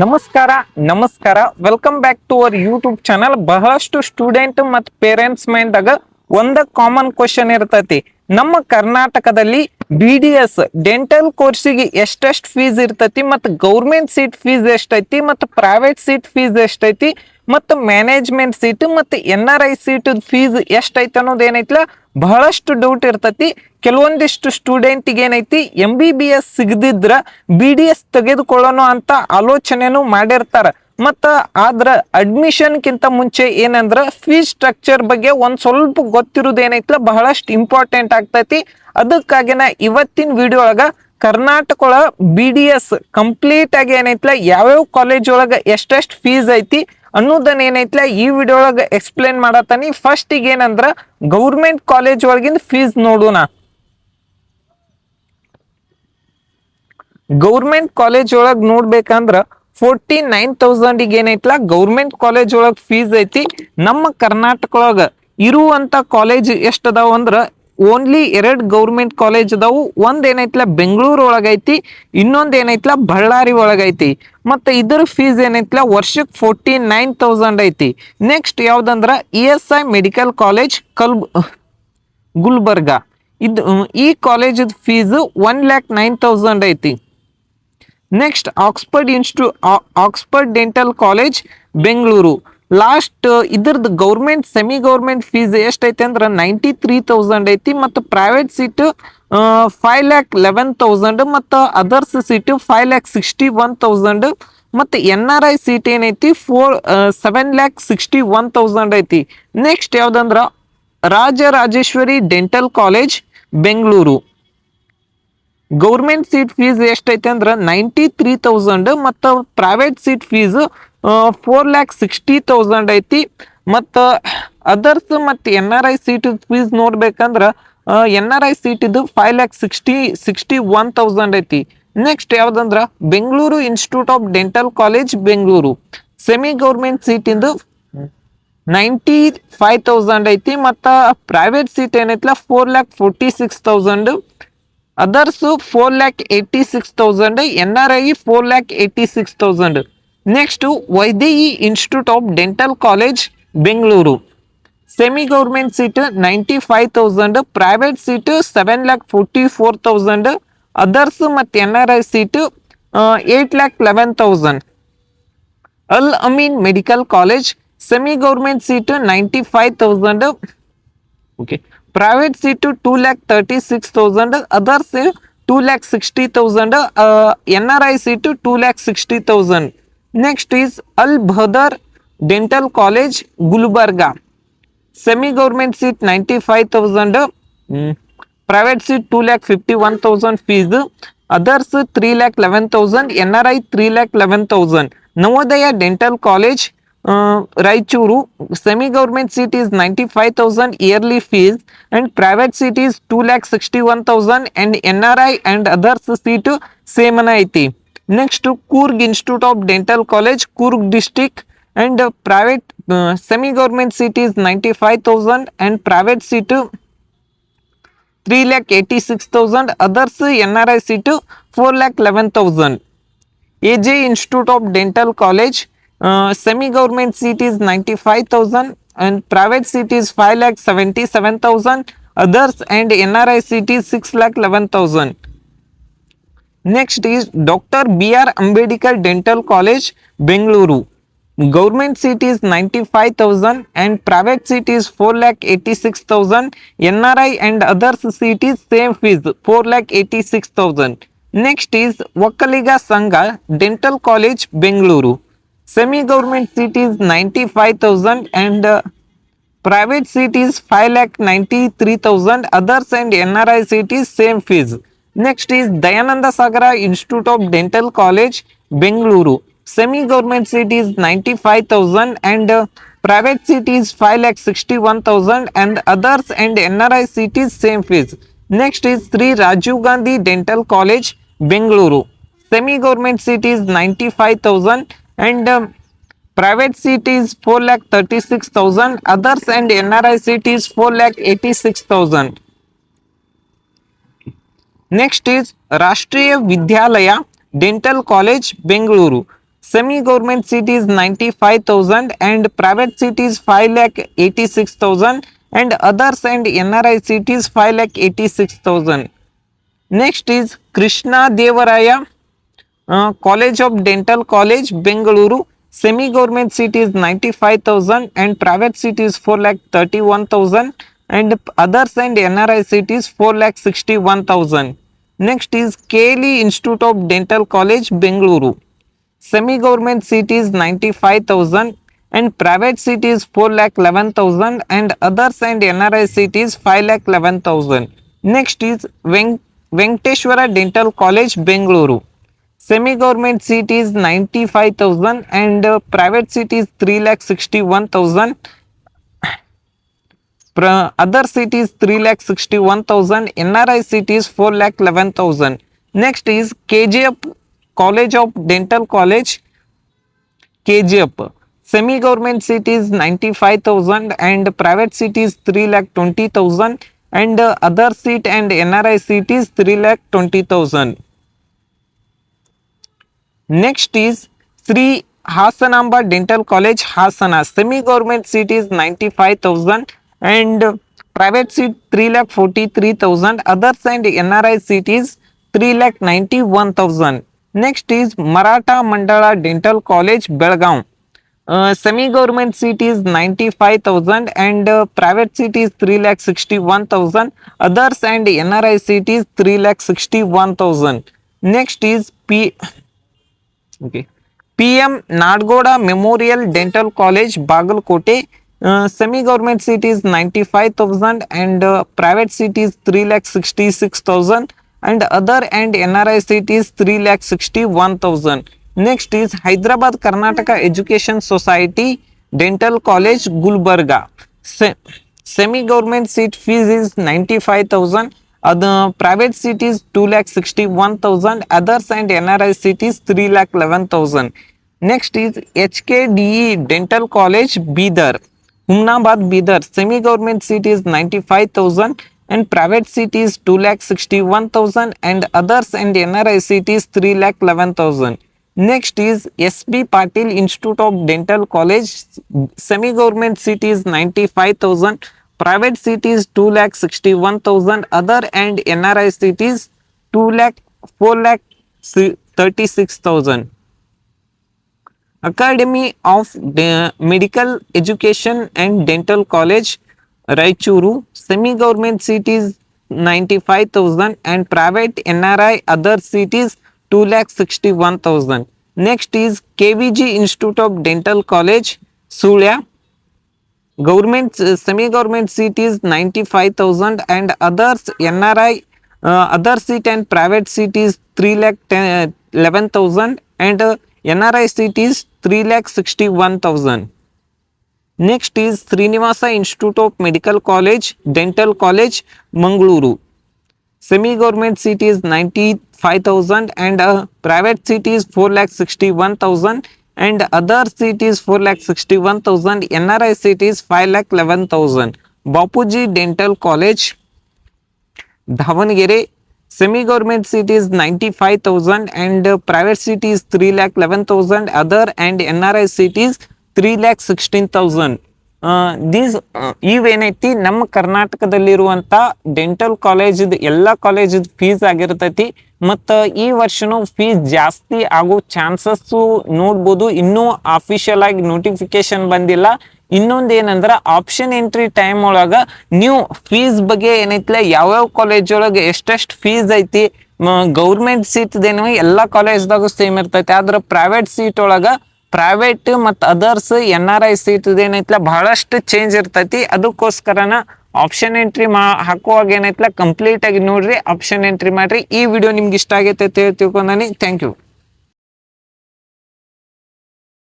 ನಮಸ್ಕಾರ ನಮಸ್ಕಾರ welcome back to our YouTube channel. ಬಹಳಷ್ಟು ಸ್ಟೂಡೆಂಟ್ ಮತ್ತು ಪೇರೆಂಟ್ಸ್ ಮೈಂಡ್ದಾಗ ಒಂದ ಕಾಮನ್ ಕ್ವಶನ್ ಇರ್ತೈತಿ. ನಮ್ಮ ಕರ್ನಾಟಕದಲ್ಲಿ BDS ಡೆಂಟಲ್ ಕೋರ್ಸಿಗೆ ಎಷ್ಟೆಷ್ಟು ಫೀಸ್ ಇರ್ತೈತಿ, ಮತ್ತು ಗೌರ್ಮೆಂಟ್ ಸೀಟ್ ಫೀಸ್ ಎಷ್ಟೈತಿ, ಮತ್ತು ಪ್ರೈವೇಟ್ ಸೀಟ್ ಫೀಸ್ ಎಷ್ಟೈತಿ, ಮತ್ತು ಮ್ಯಾನೇಜ್ಮೆಂಟ್ ಸೀಟ್ ಮತ್ತು NRI ಸೀಟ್ ಫೀಸ್ ಎಷ್ಟೈತಿ ಅನ್ನೋದು ಏನೈತಿಲ್ಲ ಬಹಳಷ್ಟು ಡೌಟ್ ಇರ್ತೈತಿ. ಕೆಲವೊಂದಿಷ್ಟು ಸ್ಟೂಡೆಂಟಿಗೆ ಏನೈತಿ MBBS ಸಿಗದಿದ್ರ BDS ತೆಗೆದುಕೊಳ್ಳೋಣ ಅಂತ ಆಲೋಚನೆನೂ ಮಾಡಿರ್ತಾರ. ಮತ್ತ ಆದ್ರ ಅಡ್ಮಿಷನ್ಕಿಂತ ಮುಂಚೆ ಏನಂದ್ರ ಫೀಸ್ ಸ್ಟ್ರಕ್ಚರ್ ಬಗ್ಗೆ ಒಂದ್ ಸ್ವಲ್ಪ ಗೊತ್ತಿರೋದು ಏನೈತಿಲ್ಲ ಬಹಳಷ್ಟು ಇಂಪಾರ್ಟೆಂಟ್ ಆಗ್ತೈತಿ. ಅದಕ್ಕಾಗಿನ ಇವತ್ತಿನ ವಿಡಿಯೋ ಒಳಗ ಕರ್ನಾಟಕ ಒಳಗ BDS ಕಂಪ್ಲೀಟ್ ಆಗಿ ಏನೈತಿಲ್ಲ ಯಾವ್ಯಾವ ಕಾಲೇಜ್ ಒಳಗ ಎಷ್ಟೆಷ್ಟು ಫೀಸ್ ಐತಿ ಅನ್ನೋದನ್ನ ಏನೈತಿಲ್ಲ ಈ ವಿಡಿಯೋ ಒಳಗ ಎಕ್ಸ್ಪ್ಲೇನ್ ಮಾಡತಾನಿ. ಫಸ್ಟ್ ಈಗ ಏನಂದ್ರ ಗೌರ್ಮೆಂಟ್ ಕಾಲೇಜ್ ಒಳಗಿಂದ ಫೀಸ್ ನೋಡೋಣ. ಗೌರ್ಮೆಂಟ್ ಕಾಲೇಜ್ ಒಳಗ್ ನೋಡ್ಬೇಕಂದ್ರ 49,000 ಏನೈತ್ಲ ಗೌರ್ಮೆಂಟ್ ಕಾಲೇಜ್ ಒಳಗ್ ಫೀಸ್ ಐತಿ. ನಮ್ಮ ಕರ್ನಾಟಕ ಒಳಗ ಇರುವಂತ ಕಾಲೇಜ್ ಎಷ್ಟ್ ಅದಾವ ಅಂದ್ರ ಓನ್ಲಿ 2 ಗೌರ್ಮೆಂಟ್ ಕಾಲೇಜ್ ಅದಾವು. ಒಂದ್ ಏನೈತ್ಲ ಬೆಂಗಳೂರು ಒಳಗೈತಿ, ಇನ್ನೊಂದ್ ಏನೈತ್ಲ ಬಳ್ಳಾರಿ ಒಳಗೈತಿ. ಮತ್ತೆ ಇದ್ರ ಫೀಸ್ ಏನೈತ್ಲ ವರ್ಷಕ್ಕೆ 49,000 ಐತಿ. ನೆಕ್ಸ್ಟ್ ಯಾವ್ದಂದ್ರ ESI ಮೆಡಿಕಲ್ ಕಾಲೇಜ್ ಗುಲ್ಬರ್ಗಾ. ಈ ಕಾಲೇಜ್ ಫೀಸ್ 1,09,000 ಐತಿ. Next Oxford dental college Bengaluru. Last ಇದ್ರದ್ದು ಗೌರ್ಮೆಂಟ್ ಸೆಮಿ ಗೌರ್ಮೆಂಟ್ ಫೀಸ್ ಎಷ್ಟೈತಿ ಅಂದ್ರೆ 93,000 ಐತಿ. ಮತ್ತು ಪ್ರೈವೇಟ್ ಸೀಟ್ 5,11,000 ಮತ್ತು ಅದರ್ಸ್ ಸೀಟ್ 5,61,000 ಮತ್ತು NRI ಸೀಟ್ ಏನೈತಿ 7,61,000 ಐತಿ. ನೆಕ್ಸ್ಟ್ ಯಾವ್ದಂದ್ರ Rajarajeshwari dental college Bengaluru. Government seat fees ಎಷ್ಟೈತೆ ಅಂದ್ರೆ 93,000 ಮತ್ತು ಪ್ರೈವೇಟ್ ಸೀಟ್ ಫೀಸ್ 4,60,000 ಐತಿ. ಮತ್ತು ಅದರ್ಸ್ ಮತ್ತು NRI ಸೀಟ್ ಫೀಸ್ ನೋಡ್ಬೇಕಂದ್ರ NRI ಸೀಟ್ ಇದು 5,61,000 ಐತಿ. ನೆಕ್ಸ್ಟ್ ಯಾವ್ದಂದ್ರ Bengaluru institute of dental college Bengaluru. Semi government seat ಇಂದು 95,000 ಐತಿ. ಮತ್ತು ಪ್ರೈವೇಟ್ ಸೀಟ್ ಏನೈತಿಲ್ಲ 4,46,000, others 4,86,000, NRI 4,86,000. Next Vaidehi institute of dental college Bengaluru. Semi government seat 95,000, private seat 7,44,000, others ಮತ್ತು NRI seat 8,11,000. Al Ameen medical college semi government seat 95,000, okay, private seat 2,36,000, others 2,60,000, NRI seat 2,60,000. Next is Al Bahadar dental college Gulbarga. Semi government seat 95,000, private seat 2,51,000 fees, others 3,11,000, NRI 3,11,000. Navodaya dental college Raichur. Semi government seat is 95,000 yearly fees and private seat is 2,61,000 and NRI and others seat same ಐತಿ. Next Coorg institute of dental college Coorg district and private semi government seat is 95,000 and private seat 3,86,000, others NRI seat 4,11,000. AJ Institute of Dental College semi government seat is 95,000 and private seat is 5,77,000, others and NRI seat is 6,11,000. Next is Dr. B.R. Ambedkar Dental College Bengaluru. Government seat is 95,000 and private seat is 4,86,000, NRI and others seat is same fees 4,86,000. Next is Vakaliga Sangha Dental College Bengaluru. Semi government seat is 95,000 and private seat is 5,93,000, others and NRI seat is same fees. Next is Dayananda Sagara Institute of Dental College Bengaluru. Semi government seat is 95,000 and private seat is 5,61,000 and others and NRI seat is same fees. Next is Sri Rajiv Gandhi Dental College Bengaluru. Semi government seat is 95,000 and private seat is 4,36,000, others and NRI seat is 4,86,000. Next is Rashtriya Vidyalaya Dental College Bengaluru. Semi government seat is 95,000 and private seat is 5,86,000 and others and NRI seat is 5,86,000. Next is Krishna Devaraya College of Dental College, Bengaluru. Semi government seat is 95,000 and private seat is 4,31,000 and others and NRI seat is 4,61,000. Next is KLE Institute of Dental College, Bengaluru. Semi government seat is 95,000 and private seat is 4,11,000 and others and NRI seat is 5,11,000. Next is Venkateshwara Dental College, Bengaluru. Semi government seat is 95,000 and private seat is 3,61,000. Other seat is 3,61,000. NRI seat is 4,11,000. Next is KGF College of Dental College, KGF. Semi government seat is 95,000 and private seat is 3,20,000 and other seat and NRI seat is 3,20,000. Next is Sri Hasanamba Dental College, Hasana. Semi government seat is 95,000 and private seat 3,43,000. Others and NRI seat is 3,91,000. Next is Maratha Mandala Dental College, Belgaum. Semi government seat is 95,000 and private seat is 3,61,000. Others and NRI seat is 3,61,000. Next is PM Nadgoda Memorial Dental College, Bagalkote. Semi government seat is 95,000 and private seat is 3,66,000 and other and NRI seat is 3,61,000. Next is Hyderabad Karnataka Education Society Dental College, Gulbarga. Semi government seat fees is 95,000. The private seat is 2,61,000. Others and NRI seat is 3,11,000. Next is HKDE Dental College, Bidar, Humnabad, Bidar. Semi government seat is 95,000 and private seat is 2,61,000 and others and NRI seat is 3,11,000. Next is SB Patil Institute of Dental College. Semi government seat is 95,000. Private seat is 2,61,000. Other and NRI seat is 4,36,000. Academy of Medical Education and Dental College, Raichuru. Semi government seat is 95,000 and private NRI other seat is 2,61,000. Next is KVG Institute of Dental College, Sulya. Government semi government seat is 95,000 and others NRI other seat and private seat is 3,11,000 and NRI seat is 3,61,000. Next is Srinivasa Institute of Medical College, Dental College, Mangaluru. Semi government seat is 95,000 and private seat is 4,61,000 and other seat is 4,61,000. NRI seat is 5,11,000. Bapuji Dental College, Davangere. Semi government seat is 95,000 and private seat is 3,11,000. Other and NRI seat is 3,16,000. These ಇವೇನೈತಿ ನಮ್ಮ ಕರ್ನಾಟಕದಲ್ಲಿರುವಂಥ dental college ಎಲ್ಲ college fees ಆಗಿರ್ತೈತಿ ಮತ್ತು ಈ ವರ್ಷನೂ fees ಜಾಸ್ತಿ ಆಗೋ chances ನೋಡ್ಬೋದು. ಇನ್ನೂ ಅಫಿಷಿಯಲ್ ಆಗಿ ನೋಟಿಫಿಕೇಶನ್ ಬಂದಿಲ್ಲ. ಇನ್ನೊಂದು ಏನಂದ್ರೆ ಆಪ್ಷನ್ ಎಂಟ್ರಿ ಟೈಮ್ ಒಳಗೆ ನೀವು ಫೀಸ್ ಬಗ್ಗೆ ಏನೈತಿಲ್ಲ ಯಾವ್ಯಾವ ಕಾಲೇಜ್ ಒಳಗೆ ಎಷ್ಟೆಷ್ಟು ಫೀಸ್ ಐತಿ ಗೌರ್ಮೆಂಟ್ ಸೀಟ್ದೇನು ಎಲ್ಲ ಕಾಲೇಜ್ದಾಗೂ ಸೇಮ್ ಇರ್ತೈತಿ. ಆದ್ರೆ ಪ್ರೈವೇಟ್ ಸೀಟ್ ಒಳಗೆ ಪ್ರೈವೇಟ್ ಮತ್ತು ಅದರ್ಸ್ NRI ಸೀಟ್ ಏನೈತಿಲ್ಲ ಬಹಳಷ್ಟು ಚೇಂಜ್ ಇರ್ತೈತಿ. ಅದಕ್ಕೋಸ್ಕರನ ಆಪ್ಷನ್ ಎಂಟ್ರಿ ಹಾಕುವಾಗ ಏನೈತಿಲ್ಲ ಕಂಪ್ಲೀಟ್ ಆಗಿ ನೋಡ್ರಿ, ಆಪ್ಷನ್ ಎಂಟ್ರಿ ಮಾಡ್ರಿ. ಈ ವಿಡಿಯೋ ನಿಮ್ಗೆ ಇಷ್ಟ ಆಗೈತೆ ತಿಳ್ಕೊಂಡಾನಿ. Thank you.